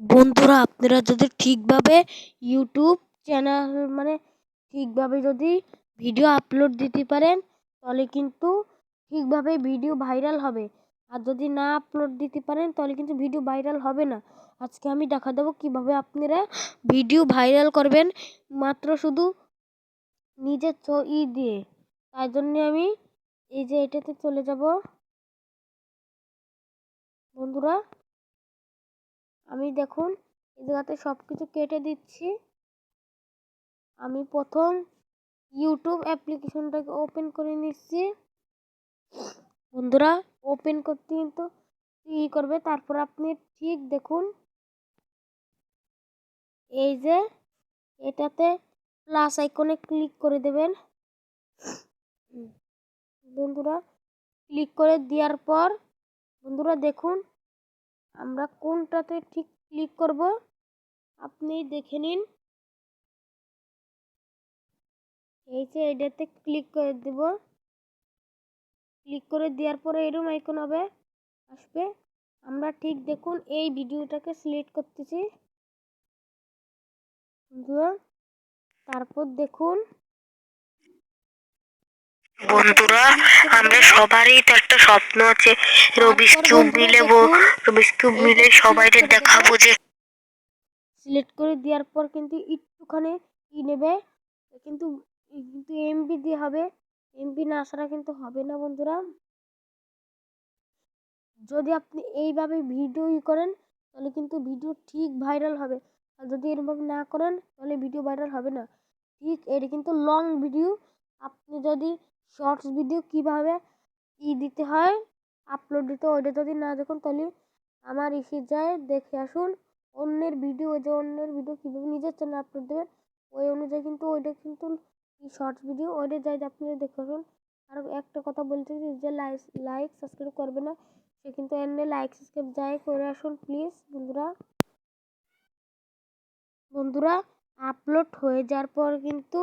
বন্ধুরা, আপনারা যদি ঠিকভাবে ইউটিউব চ্যানেল ঠিকভাবে যদি ভিডিও আপলোড দিতে পারেন, তাহলে কিন্তু ঠিকভাবে ভিডিও ভাইরাল হবে। আর যদি না আপলোড দিতে পারেন, তাহলে কিন্তু ভিডিও ভাইরাল হবে না। আজকে আমি দেখা দেবো কিভাবে আপনারা ভিডিও ভাইরাল করবেন, মাত্র শুধু নিজের দিয়ে। তাই জন্য আমি এই যে এটাতে চলে যাব। বন্ধুরা, আমি দেখুন এই জায়গাতে সব কিছু কেটে দিচ্ছি। আমি প্রথম ইউটিউব অ্যাপ্লিকেশনটাকে ওপেন করে নিচ্ছি। বন্ধুরা, ওপেন করতে কিন্তু করবে, তারপর আপনি ঠিক দেখুন এই যে এটাতে প্লাস আইকনে ক্লিক করে দেবেন। বন্ধুরা, ক্লিক করে দেওয়ার পর বন্ধুরা দেখুন আমরা কোনটাতে ঠিক ক্লিক করব, আপনি দেখে নিন। এই যে এটাতে ক্লিক করে দেব। ক্লিক করে দেওয়ার পরে এরকম আইকন আসবে। আমরা ঠিক দেখুন এই ভিডিওটাকে সিলেক্ট করতেছি। তারপর দেখুন বন্ধুরা, আমরা সবারই তো একটা স্বপ্ন আছে, রবিস কিউব মিলে সবাইকে দেখাবো যে। সিলেক্ট করে দেওয়ার পর কিন্তু একটুখানি নেবে, কিন্তু এমবি দিয়ে হবে। এমবি না ছাড়া কিন্তু হবে না। বন্ধুরা, যদি আপনি এইভাবে ভিডিও করেন, তাহলে কিন্তু ভিডিও ঠিক ভাইরাল হবে। আর যদি এরকমভাবে না করেন, তাহলে ভিডিও ভাইরাল হবে না। ঠিক এটা কিন্তু লং ভিডিও। আপনি যদি শর্টস ভিডিও কিভাবে দিতে হয়, আপলোড দিতে, ওইটা যদি না দেখুন, তাহলে আমার যায় দেখে আসুন। অন্যের ভিডিও কীভাবে নিজের চ্যানেল আপলোড দেবেন, ওই অনুযায়ী কিন্তু ওইটা কিন্তু শর্টস ভিডিও ওইটা যাই আপনি দেখে আসুন। আর একটা কথা বলতে যে লাইক সাবস্ক্রাইব করবে না, সে কিন্তু এমনি লাইক সাবস্ক্রাইব যাই করে আসুন প্লিজ। বন্ধুরা, আপলোড হয়ে যাওয়ার পর কিন্তু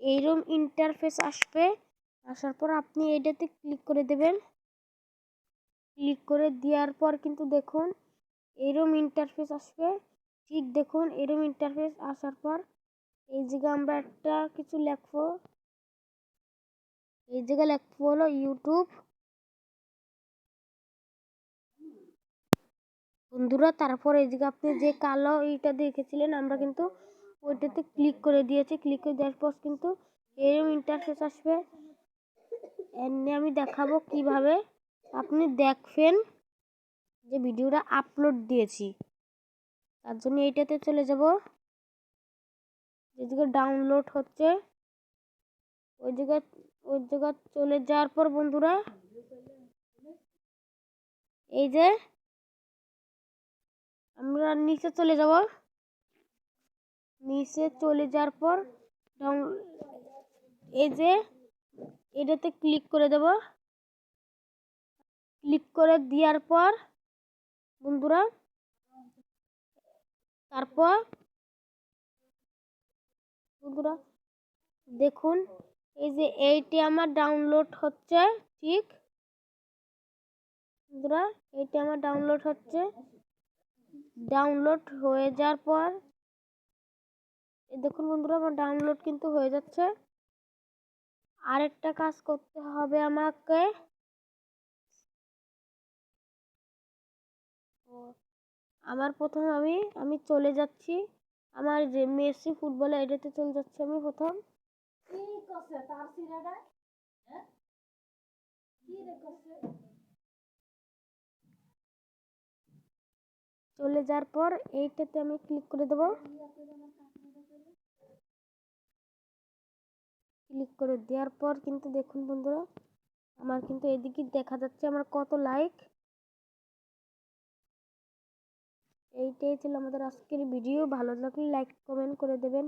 এইরকম ইন্টারফেস আসবে। আসার পর আপনি এটাতে ক্লিক করে দেবেন। ক্লিক করে দেওয়ার পর কিন্তু দেখুন এরকম ইন্টারফেস আসবে। ঠিক দেখুন এরকম ইন্টারফেস আসার পর এই জায়গায় আমরা একটা কিছু লিখবো। এই জায়গায় লিখবো হলো ইউটিউব। বন্ধুরা, তারপর এই জায়গায় আপনি যে কালো এইটা দেখেছিলেন, আমরা কিন্তু ওইটাতে ক্লিক করে দিয়েছি। ক্লিক করে দেওয়ার পর কিন্তু এরকম ইন্টারফেস আসবে। এমনি আমি দেখাবো কিভাবে আপনি দেখবেন যে ভিডিওটা আপলোড দিয়েছি। তার জন্য এইটাতে চলে যাব। যেদিকে ডাউনলোড হচ্ছে ওই জায়গায় চলে যাওয়ার পর বন্ধুরা, এই যে আমরা নিচে চলে যাব। নিচে চলে যাওয়ার পর এই যে এটাতে ক্লিক করে দেব। ক্লিক করে দেওয়ার পর বন্ধুরা, তারপর বন্ধুরা দেখুন এই যে এইটি আমার ডাউনলোড হচ্ছে। ঠিক বন্ধুরা, এইটি আমার ডাউনলোড হচ্ছে। ডাউনলোড হয়ে যাওয়ার পর দেখুন বন্ধুরা, আমার ডাউনলোড কিন্তু হয়ে যাচ্ছে। আরেকটা কাজ করতে হবে আমাকে। আমার প্রথম আমি চলে যাচ্ছি আমার যে মেসি ফুটবলে এটাতে চলে যাচ্ছি আমি প্রথম। চলে যাওয়ার পর এইটাতে আমি ক্লিক করে দেব। ক্লিক করে দেওয়ার পর কিন্তু দেখুন বন্ধুরা, আমার কিন্তু এদিকে দেখা যাচ্ছে আমার কত লাইক। এইটাই ছিল আমাদের আজকের ভিডিও। ভালো লাগলে লাইক কমেন্ট করে দেবেন।